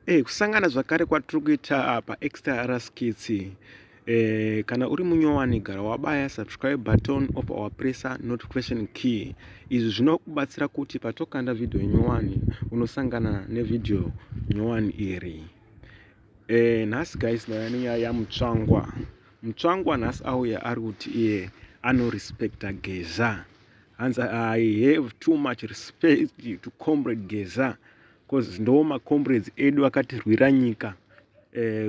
Kusangana zvakare kwatiri kuita apa extra raskits. Kana uri munyowani gara wabaya subscribe button opa wapresa notification key. Izvi zvinokubatsira kuti patokanda video nyowani unosangana nevideo nyowani iri. Nhasi guys nenyaya yamutsvangwa. Mutsvangwa nhasi auya ari kuti iye anorespecta Geza. And I have too much respect to comrade Geza, because ndo macomrades edu akatirwira nyika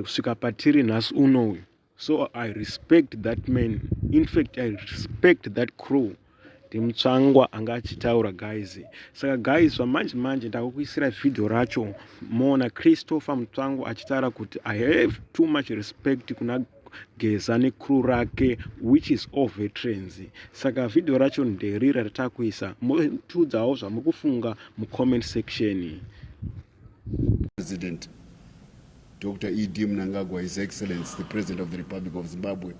kusvika patiri nhasi unoyu. So I respect that man. In fact, I respect that crew. Mutsvangwa anga achitaura guys. Saka guys vamanje manje ndakukuisira video racho mona Christopher Mutsvangwa achitaura kuti I have too much respect kuna Geza necrew rake, which is all veterans. Saka video racho nderira ratakuisa mutiudzawo zvamukufunga mucomment section. President Dr. E.D. Mnangagwa, His Excellency, the President of the Republic of Zimbabwe,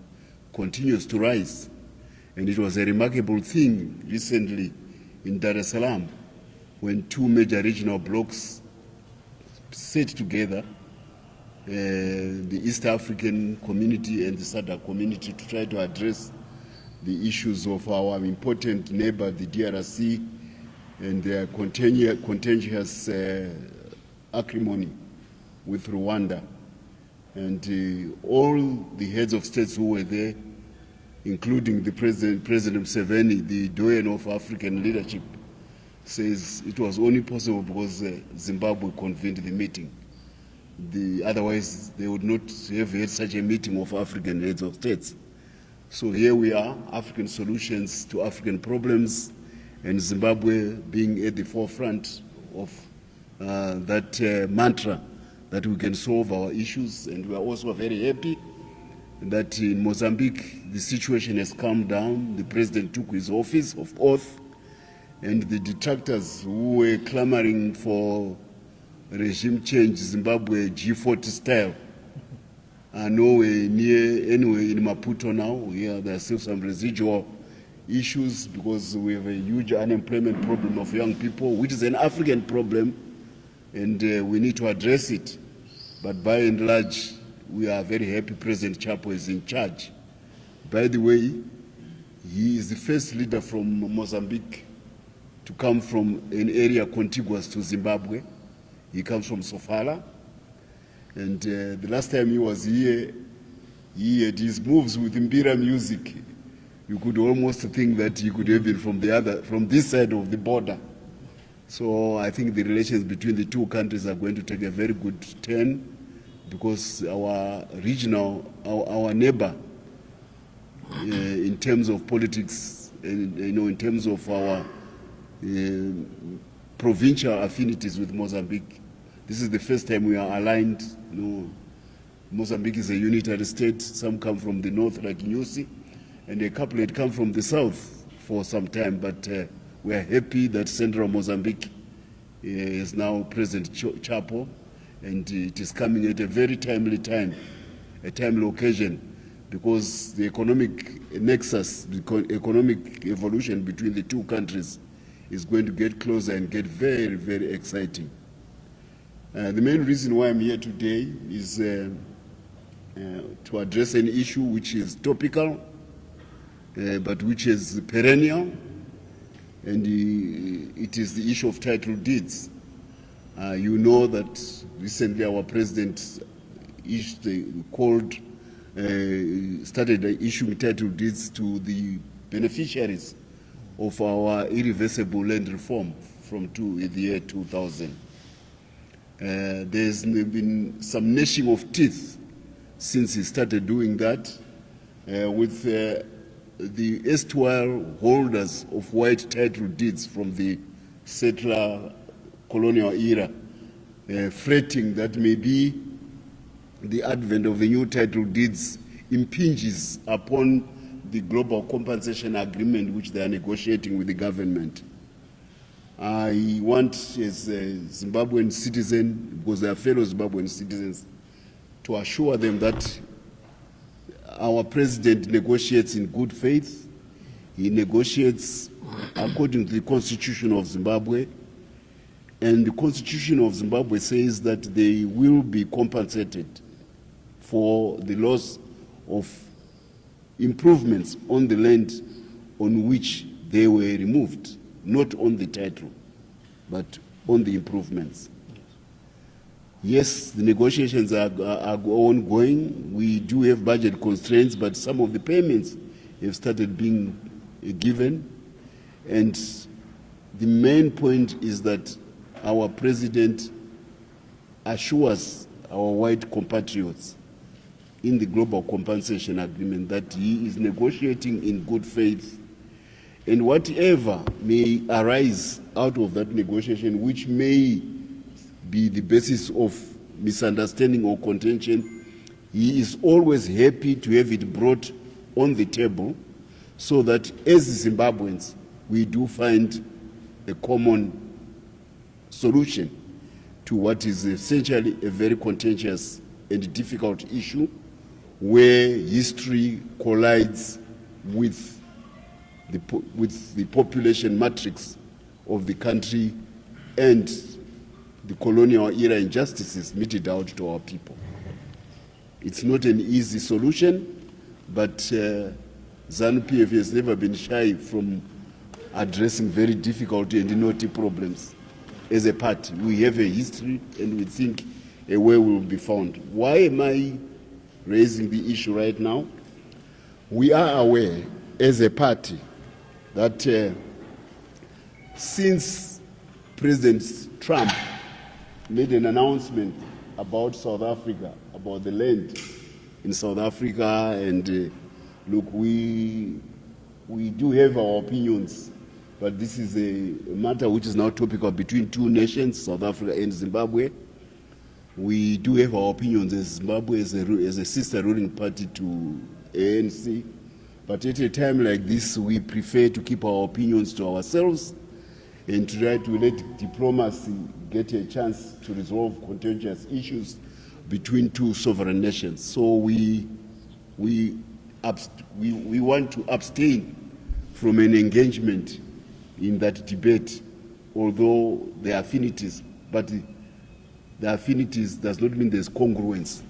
continues to rise. And it was a remarkable thing recently in Dar es Salaam when two major regional blocs sat together, the East African community and the SADC community, to try to address the issues of our important neighbor, the DRC, and their contentious acrimony with Rwanda. And all the heads of states who were there, including the President Museveni, the doyen of African leadership, says it was only possible because Zimbabwe convened the meeting. Otherwise, they would not have had such a meeting of African heads of states. So here we are, African solutions to African problems, and Zimbabwe being at the forefront of that mantra that we can solve our issues. And we are also very happy that in Mozambique the situation has calmed down. The president took his office of oath, and the detractors who were clamoring for regime change, Zimbabwe G40 style, are nowhere near anywhere in Maputo now. Here there are still some residual issues because we have a huge unemployment problem of young people, which is an African problem, and we need to address it. But by and large, we are very happy President Chapo is in charge. By the way, he is the first leader from Mozambique to come from an area contiguous to Zimbabwe. He comes from Sofala. And the last time he was here, he had his moves with Mbira music. You could almost think that he could have been from this side of the border. So I think the relations between the two countries are going to take a very good turn, because our regional, our neighbor, in terms of politics, and in terms of our provincial affinities with Mozambique, this is the first time we are aligned. Mozambique is a unitary state. Some come from the north, like Nyusi, and a couple had come from the south for some time. But we are happy that Central Mozambique is now President Chapo, and it is coming at a very timely time, a timely occasion, because the economic nexus, the economic evolution between the two countries is going to get closer and get very, very exciting. The main reason why I'm here today is to address an issue which is topical, but which is perennial, and it is the issue of title deeds. You know that recently our president started issuing title deeds to the beneficiaries of our irreversible land reform from the year 2000. There's been some gnashing of teeth since he started doing that, with the erstwhile holders of white title deeds from the settler colonial era, fretting that maybe the advent of the new title deeds impinges upon the global compensation agreement which they are negotiating with the government. I want, as a Zimbabwean citizen, because they are fellow Zimbabwean citizens, to assure them that our president negotiates in good faith. He negotiates according to the Constitution of Zimbabwe, And the Constitution of Zimbabwe says that they will be compensated for the loss of improvements on the land on which they were removed, not on the title, but on the improvements. Yes, the negotiations are ongoing. We do have budget constraints, but some of the payments have started being given. And the main point is that our president assures our white compatriots in the global compensation agreement that he is negotiating in good faith, and whatever may arise out of that negotiation, which may be the basis of misunderstanding or contention, he is always happy to have it brought on the table so that as Zimbabweans we do find a common solution to what is essentially a very contentious and difficult issue, where history collides with the population matrix of the country and the colonial era injustices meted out to our people. It's not an easy solution, but ZANU-PF has never been shy from addressing very difficult and knotty problems. As a party, we have a history and we think a way will be found. Why am I raising the issue right now? We are aware as a party that since President Trump made an announcement about South Africa, about the land in South Africa, and look, we do have our opinions, but this is a matter which is now topical between two nations, South Africa and Zimbabwe. We do have our opinions as Zimbabwe as a sister ruling party to ANC, but at a time like this, we prefer to keep our opinions to ourselves and try to let diplomacy get a chance to resolve contentious issues between two sovereign nations. So we want to abstain from an engagement in that debate, although there are affinities, but the affinities does not mean there's congruence.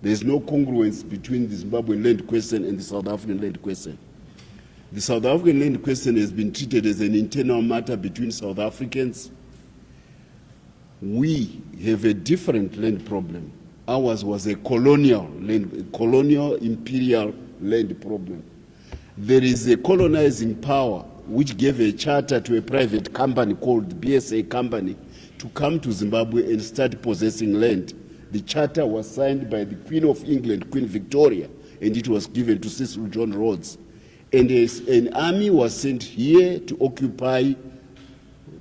There's no congruence between the Zimbabwean land question and the South African land question. The South African land question has been treated as an internal matter between South Africans. We have a different land problem. Ours was a colonial imperial land problem. There is a colonizing power which gave a charter to a private company called BSA Company to come to Zimbabwe and start possessing land. The charter was signed by the Queen of England, Queen Victoria, and it was given to Cecil John Rhodes. And an army was sent here to occupy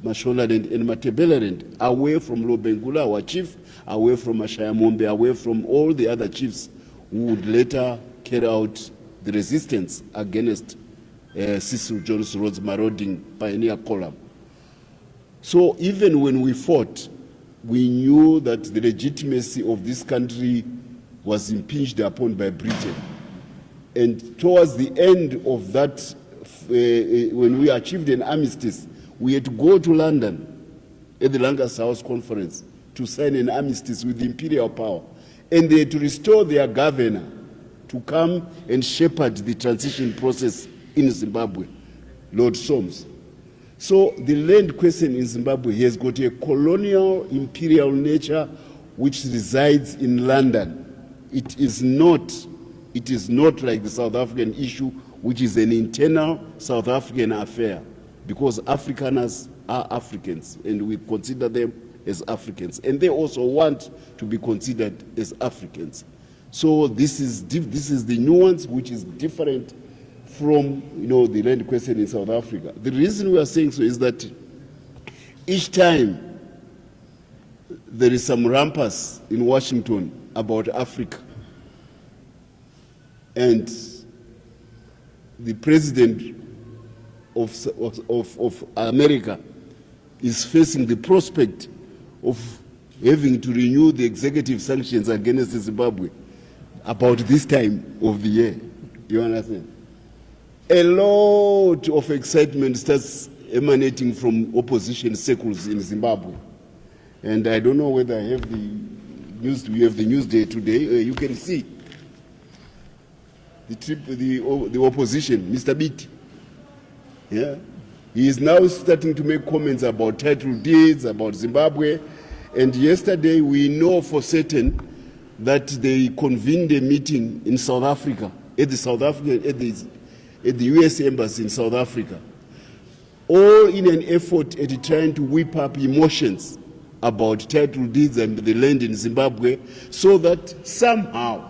Mashonaland and Matabeleland, away from Lobengula, our chief, away from Ashayamombe, away from all the other chiefs who would later carry out the resistance against Cecil John Rhodes' marauding pioneer column. So even when we fought, we knew that the legitimacy of this country was impinged upon by Britain. And towards the end of that, when we achieved an armistice, we had to go to London at the Lancaster House Conference to sign an armistice with the imperial power. And they had to restore their governor to come and shepherd the transition process in Zimbabwe, Lord Soames. So the land question in Zimbabwe has got a colonial imperial nature which resides in London. It is not like the South African issue, which is an internal South African affair, because Afrikaners are Africans and we consider them as Africans, and they also want to be considered as Africans. So this is the nuance which is different from the land question in South Africa. The reason we are saying so is that each time there is some rumpus in Washington about Africa, and the president of America is facing the prospect of having to renew the executive sanctions against Zimbabwe about this time of the year. You understand? A lot of excitement starts emanating from opposition circles in Zimbabwe. And I don't know whether I have the news. We have the news day today. You can see the opposition, Mr. Biti. Yeah, he is now starting to make comments about title deeds, about Zimbabwe. And yesterday we know for certain that they convened a meeting in South Africa at the U.S. Embassy in South Africa, all in an effort at trying to whip up emotions about title deeds and the land in Zimbabwe, so that somehow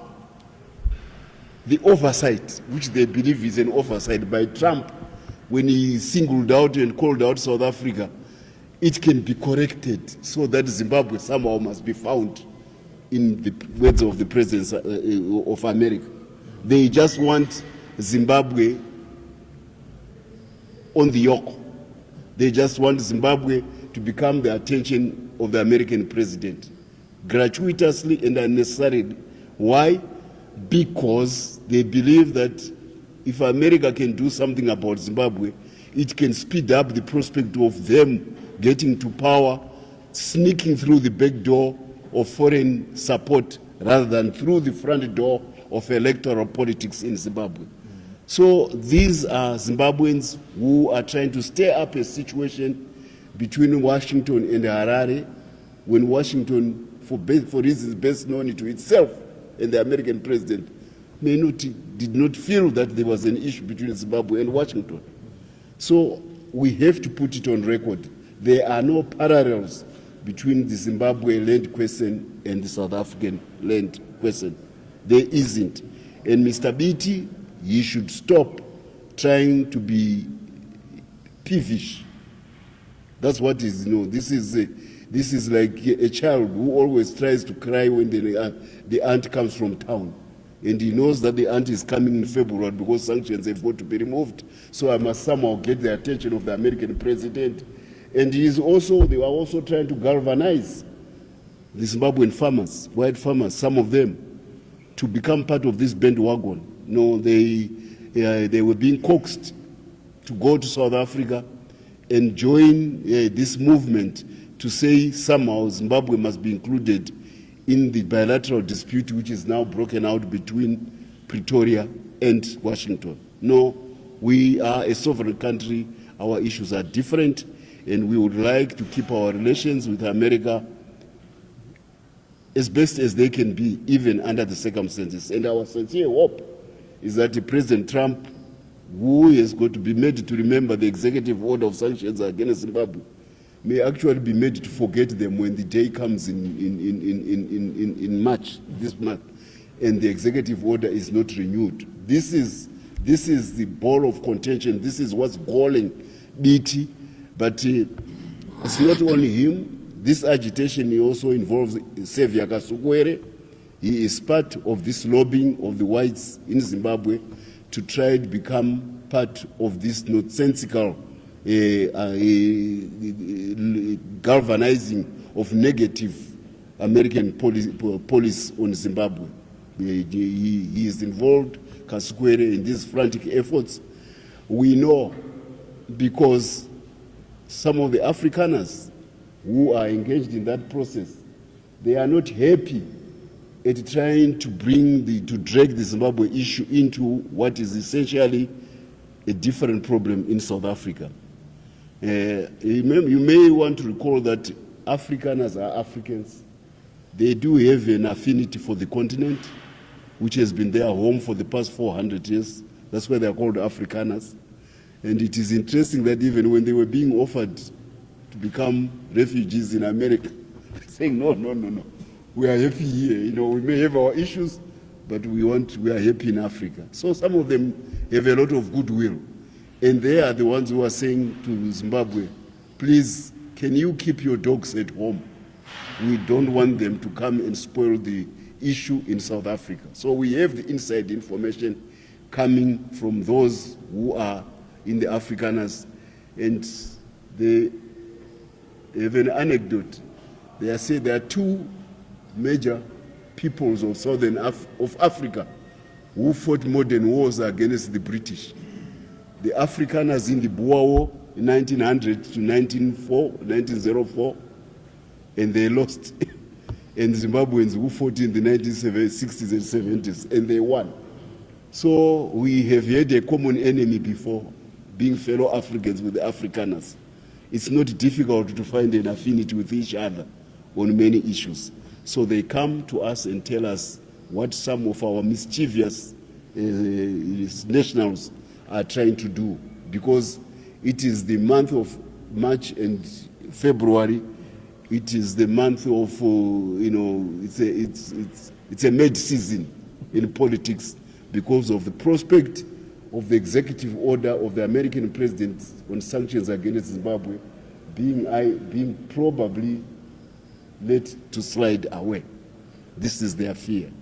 the oversight, which they believe is an oversight by Trump when he singled out and called out South Africa, it can be corrected so that Zimbabwe somehow must be found, in the words of the President of America. They just want Zimbabwe on the yoke. They just want Zimbabwe to become the attention of the American president, gratuitously and unnecessarily. Why? Because they believe that if America can do something about Zimbabwe, it can speed up the prospect of them getting to power, sneaking through the back door of foreign support rather than through the front door of electoral politics in Zimbabwe. So these are Zimbabweans who are trying to stir up a situation between Washington and Harare, when Washington, for reasons best known to itself and the American president, did not feel that there was an issue between Zimbabwe and Washington. So we have to put it on record. There are no parallels between the Zimbabwe land question and the South African land question. There isn't. And Mr. Biti, he should stop trying to be peevish. That's what is, this is like a child who always tries to cry when the aunt comes from town. And he knows that the aunt is coming in February because sanctions have got to be removed. So I must somehow get the attention of the American president. And they are also trying to galvanize the Zimbabwean farmers, white farmers, some of them, to become part of this bandwagon. They were being coaxed to go to South Africa and join this movement to say somehow Zimbabwe must be included in the bilateral dispute which is now broken out between Pretoria and Washington. No, we are a sovereign country. Our issues are different, and we would like to keep our relations with America as best as they can be, even under the circumstances. And our sincere hope is that President Trump, who is going to be made to remember the executive order of sanctions against Zimbabwe, may actually be made to forget them when the day comes in March, this month, and the executive order is not renewed. This is the ball of contention. This is what's galling Biti. But it's not only him. This agitation also involves Xavier Kasukwere. He is part of this lobbying of the whites in Zimbabwe to try to become part of this nonsensical galvanizing of negative American policy on Zimbabwe. He is involved, Kasukwere, in these frantic efforts. We know because some of the Afrikaners who are engaged in that process, they are not happy at trying to drag the Zimbabwe issue into what is essentially a different problem in South Africa. You may want to recall that Afrikaners are Africans. They do have an affinity for the continent, which has been their home for the past 400 years. That's why they are called Afrikaners. And it is interesting that even when they were being offered to become refugees in America, saying, no, we are happy here. We may have our issues, but we are happy in Africa. So some of them have a lot of goodwill. And they are the ones who are saying to Zimbabwe, please, can you keep your dogs at home? We don't want them to come and spoil the issue in South Africa. So we have the inside information coming from those who are in the Afrikaners, and they have an anecdote. They say there are two major peoples of of Africa who fought modern wars against the British. The Afrikaners in the Boer War in 1900 to 1904, and they lost. And Zimbabweans who fought in the 1960s and 70s, and they won. So we have had a common enemy before, being fellow Africans with the Afrikaners. It's not difficult to find an affinity with each other on many issues. So they come to us and tell us what some of our mischievous nationals are trying to do, because it is the month of March and February. It is the month of, it's a mad season in politics because of the prospect of the executive order of the American president on sanctions against Zimbabwe being probably let to slide away. This is their fear.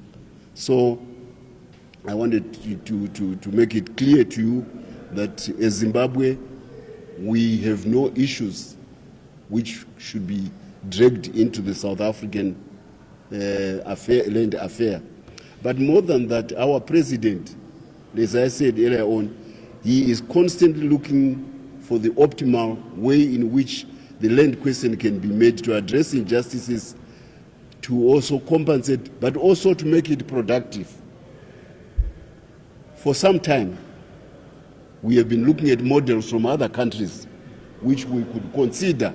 So I wanted to make it clear to you that as Zimbabwe, we have no issues which should be dragged into the South African land affair. But more than that, our president, as I said earlier on, he is constantly looking for the optimal way in which the land question can be made to address injustices, to also compensate, but also to make it productive. For some time, we have been looking at models from other countries which we could consider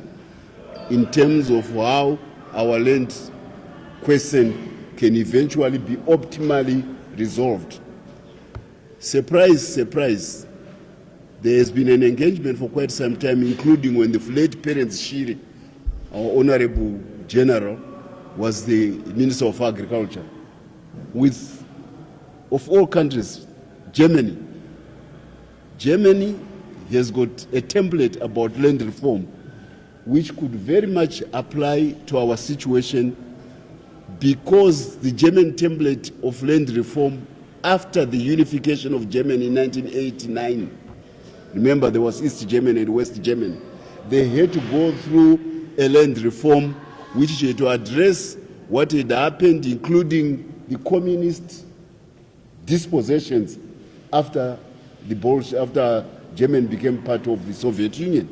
in terms of how our land question can eventually be optimally resolved. Surprise, surprise, there has been an engagement for quite some time, including when the late Parents Shiri, our Honorable General, was the Minister of Agriculture, with, of all countries, Germany. Germany has got a template about land reform which could very much apply to our situation, because the German template of land reform after the unification of Germany in 1989, remember there was East Germany and West Germany, they had to go through a land reform which had to address what had happened, including the communist dispossessions after Germany became part of the Soviet Union.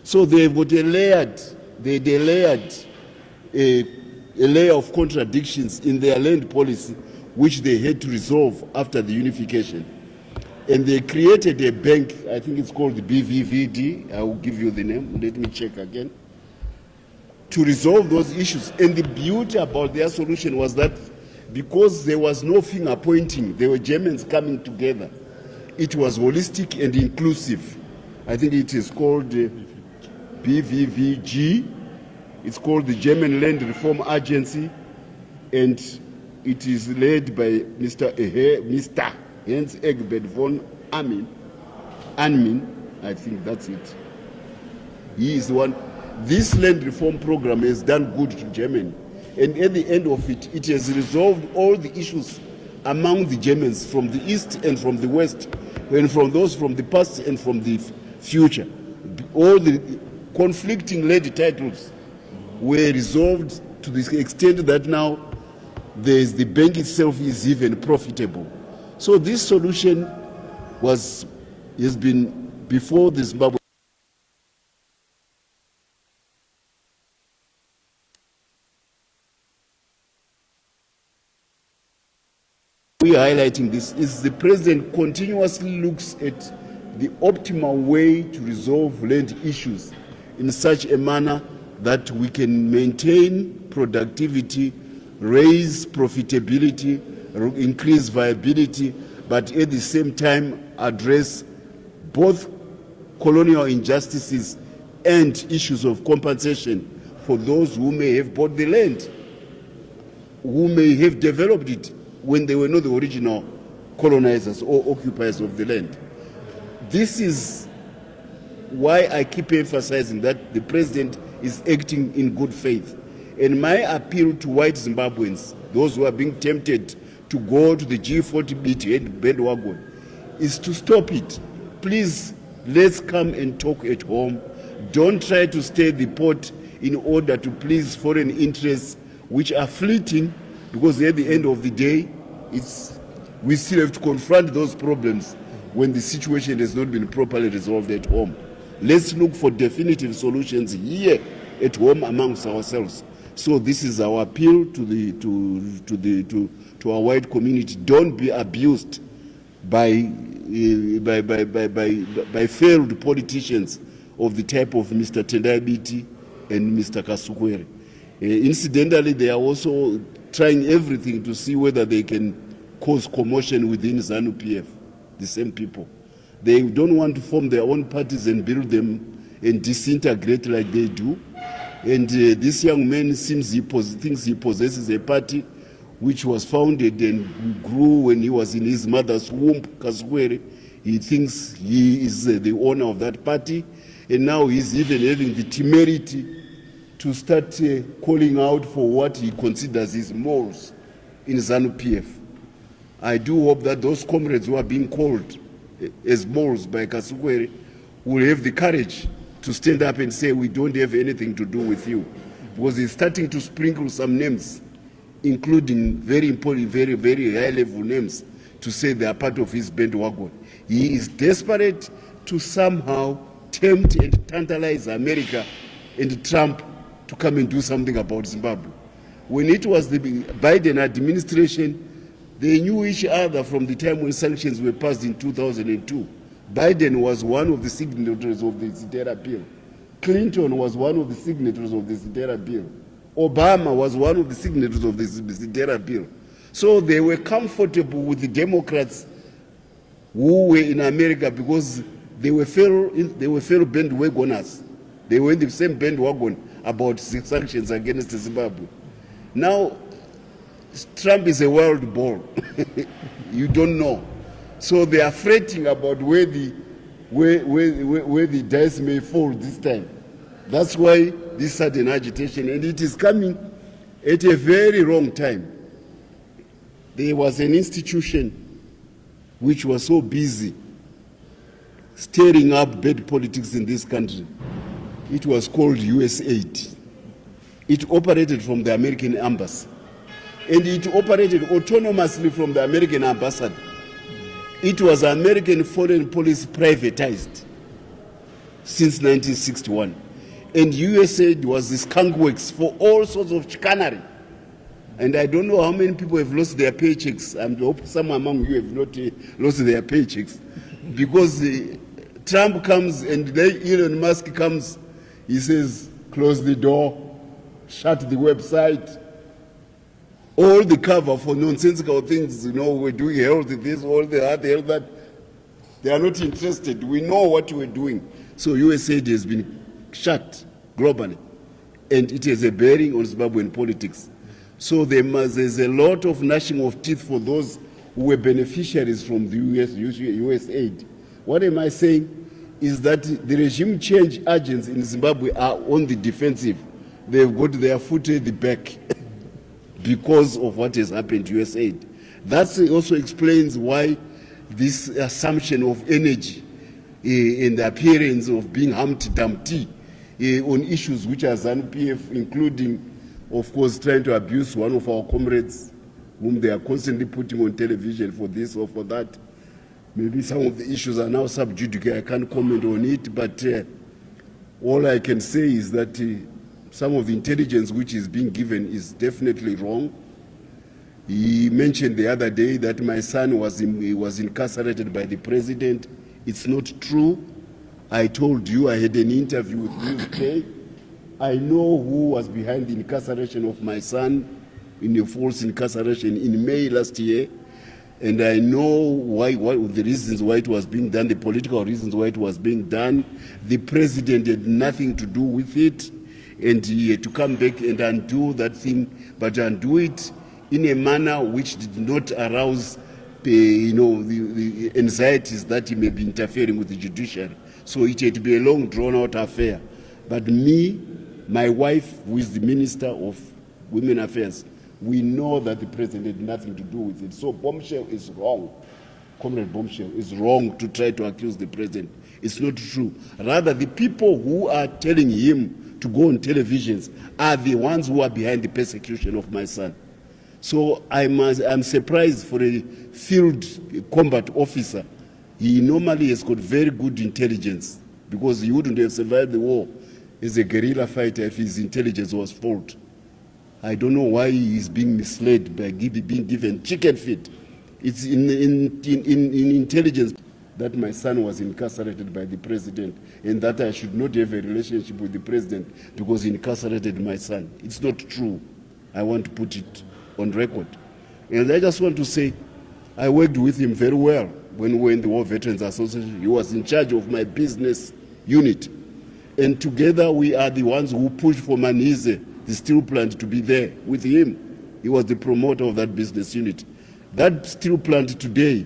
So they've got a layer of contradictions in their land policy, which they had to resolve after the unification. And they created a bank, I think it's called the BVVD, I will give you the name, let me check again, to resolve those issues. And the beauty about their solution was that because there was no finger pointing, there were Germans coming together. It was holistic and inclusive. I think it is called BVVG. It's called the German Land Reform Agency, and it is led by Mr. Hans Egbert von Anmin, I think that's it. He is the one. This land reform program has done good to Germany, and at the end of it, it has resolved all the issues among the Germans from the East and from the West, and from those from the past and from the future. All the conflicting land titles were resolved to the extent that now the bank itself is even profitable. So this solution has been before the Zimbabwe. We are highlighting this is the president continuously looks at the optimal way to resolve land issues in such a manner that we can maintain productivity, raise profitability, increase viability, but at the same time address both colonial injustices and issues of compensation for those who may have bought the land, who may have developed it when they were not the original colonizers or occupiers of the land. This is why I keep emphasizing that the president is acting in good faith. And my appeal to white Zimbabweans, those who are being tempted to go to the G40 bandwagon, is to stop it. Please, let's come and talk at home. Don't try to stir the pot in order to please foreign interests, which are fleeting, because at the end of the day, we still have to confront those problems when the situation has not been properly resolved at home. Let's look for definitive solutions here at home amongst ourselves. So this is our appeal to our white community. Don't be abused by failed politicians of the type of Mr. Tendai Biti and Mr. Kasukwere. Incidentally, they are also trying everything to see whether they can cause commotion within ZANU-PF, the same people. They don't want to form their own parties and build them and disintegrate like they do. And this young man thinks he possesses a party which was founded and grew when he was in his mother's womb, Kasukwere. He thinks he is the owner of that party, and now he's even having the temerity to start calling out for what he considers his morals in ZANU-PF. I do hope that those comrades who are being called as morals by Kasukwere will have the courage to stand up and say, we don't have anything to do with you. Because he's starting to sprinkle some names, including very important, very, very high-level names, to say they are part of his bandwagon. He is desperate to somehow tempt and tantalize America and Trump to come and do something about Zimbabwe. When it was the Biden administration, they knew each other from the time when sanctions were passed in 2002. Biden was one of the signatories of the Zidera bill. Clinton was one of the signatories of the Zidera bill. Obama was one of the signatories of the Zidera bill. So they were comfortable with the Democrats who were in America because they were fellow bandwagoners. They were in the same bandwagon about sanctions against Zimbabwe. Now, Trump is a wild ball. You don't know. So they are fretting about where the dice may fall this time. That's why this sudden agitation, and it is coming at a very wrong time. There was an institution which was so busy stirring up bad politics in this country. It was called USAID. It operated from the American embassy, and it operated autonomously from the American ambassador. It was American foreign policy privatized since 1961. And USAID was the skunkworks for all sorts of chicanery. And I don't know how many people have lost their paychecks. I hope some among you have not lost their paychecks. Because Trump comes and then Elon Musk comes, he says, close the door, shut the website. All the cover for nonsensical things, we're doing health, this, all the other, health, that. They are not interested. We know what we're doing. So USAID has been shut globally, and it has a bearing on Zimbabwean politics. So there's a lot of gnashing of teeth for those who were beneficiaries from the USAID. What am I saying? Is that the regime change agents in Zimbabwe are on the defensive. They've got their foot at the back because of what has happened to USAID. That also explains why this assumption of energy and the appearance of being Humpty Dumpty on issues which are ZANU-PF, including, of course, trying to abuse one of our comrades whom they are constantly putting on television for this or for that. Maybe some of the issues are now sub judice. I can't comment on it, but all I can say is that some of the intelligence which is being given is definitely wrong. He mentioned the other day that my son was incarcerated by the president. It's not true. I told you I had an interview with News Day. I know who was behind the incarceration of my son in a false incarceration in May last year. And I know why the reasons why it was being done, the political reasons why it was being done. The president had nothing to do with it, and he had to come back and undo that thing, but undo it in a manner which did not arouse the anxieties that he may be interfering with the judiciary. So it had to be a long, drawn-out affair. But me, my wife, who is the Minister of Women Affairs, we know that the president had nothing to do with it. So Bombshell is wrong. Comrade Bombshell is wrong to try to accuse the president. It's not true. Rather, the people who are telling him to go on televisions are the ones who are behind the persecution of my son. So I'm surprised for a field combat officer. He normally has got very good intelligence, because he wouldn't have survived the war as a guerrilla fighter if his intelligence was faulty. I don't know why he is being misled by being given chicken feed. It's in intelligence that my son was incarcerated by the president and that I should not have a relationship with the president because he incarcerated my son. It's not true. I want to put it on record. And I just want to say, I worked with him very well when we were in the War Veterans Association. He was in charge of my business unit. And together we are the ones who pushed for Manize, the steel plant, to be there with him. He was the promoter of that business unit. That steel plant today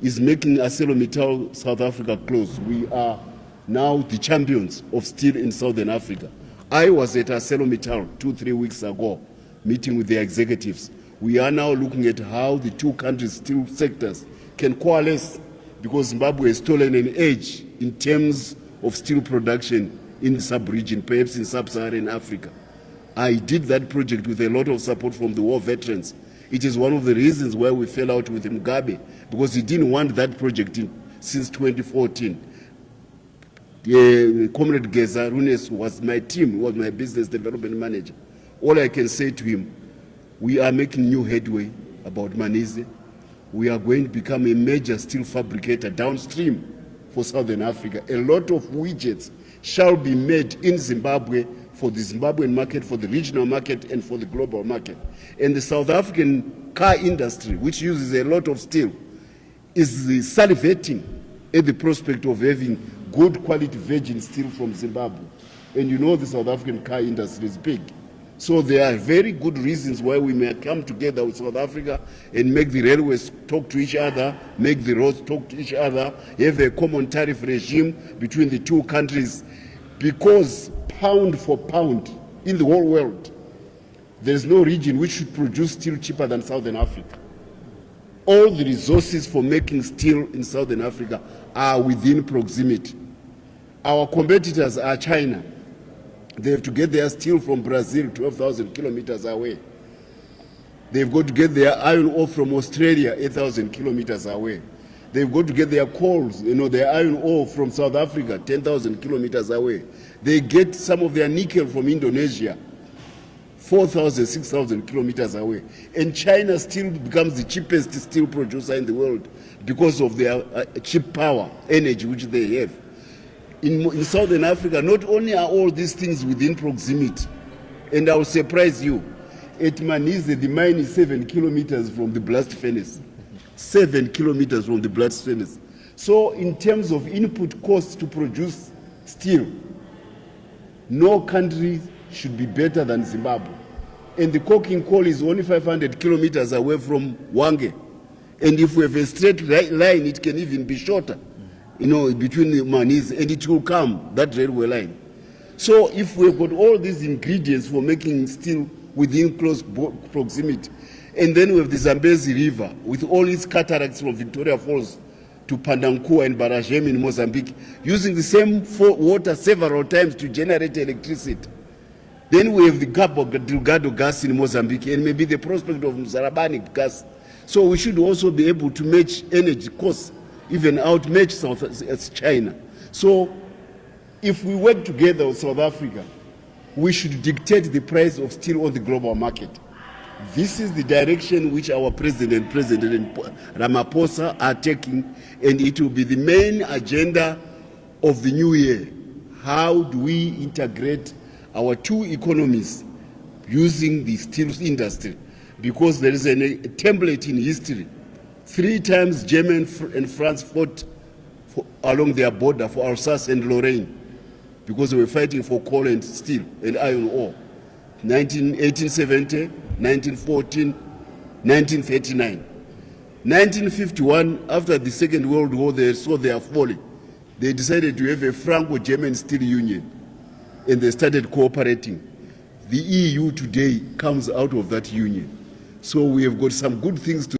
is making ArcelorMittal South Africa close. We are now the champions of steel in Southern Africa. I was at ArcelorMittal 2-3 weeks ago, meeting with the executives. We are now looking at how the two countries' steel sectors can coalesce because Zimbabwe has stolen an edge in terms of steel production in the sub-region, perhaps in sub-Saharan Africa. I did that project with a lot of support from the war veterans. It is one of the reasons why we fell out with Mugabe, because he didn't want that project since 2014. Comrade Geza was my team, was my business development manager. All I can say to him, we are making new headway about Manize. We are going to become a major steel fabricator downstream for Southern Africa. A lot of widgets shall be made in Zimbabwe for the Zimbabwean market, for the regional market, and for the global market. And the South African car industry, which uses a lot of steel, is salivating at the prospect of having good quality virgin steel from Zimbabwe. And you know the South African car industry is big. So there are very good reasons why we may come together with South Africa and make the railways talk to each other, make the roads talk to each other, have a common tariff regime between the two countries, because pound for pound in the whole world, there is no region which should produce steel cheaper than Southern Africa. All the resources for making steel in Southern Africa are within proximity. Our competitors are China. They have to get their steel from Brazil, 12,000 kilometers away. They've got to get their iron ore from Australia, 8,000 kilometers away. They've got to get their coals, their iron ore from South Africa, 10,000 kilometers away. They get some of their nickel from Indonesia, 4,000, 6,000 kilometers away. And China still becomes the cheapest steel producer in the world because of their cheap power, energy which they have. In Southern Africa, not only are all these things within proximity, and I will surprise you, at Manize, the mine is 7 kilometers from the blast furnace. 7 kilometers from the blast furnace. So in terms of input costs to produce steel, no country should be better than Zimbabwe. And the coking coal is only 500 kilometers away from Hwange. And if we have a straight line, it can even be shorter, between the Manize, and it will come, that railway line. So if we've got all these ingredients for making steel within close proximity, and then we have the Zambezi River with all its cataracts from Victoria Falls to Pandankua and Barajem in Mozambique, using the same water several times to generate electricity. Then we have the Cabo Delgado gas in Mozambique and maybe the prospect of Mzarabani gas. So we should also be able to match energy costs, even outmatch China. So if we work together with South Africa, we should dictate the price of steel on the global market. This is the direction which our President Ramaphosa are taking, and it will be the main agenda of the new year. How do we integrate our two economies using the steel industry? Because there is a template in history. 3 times Germany and France fought along their border for Alsace and Lorraine because they were fighting for coal and steel and iron ore. 1870, 1914, 1939. 1951, after the Second World War, they saw their folly. They decided to have a Franco-German steel union, and they started cooperating. The EU today comes out of that union. So we have got some good things to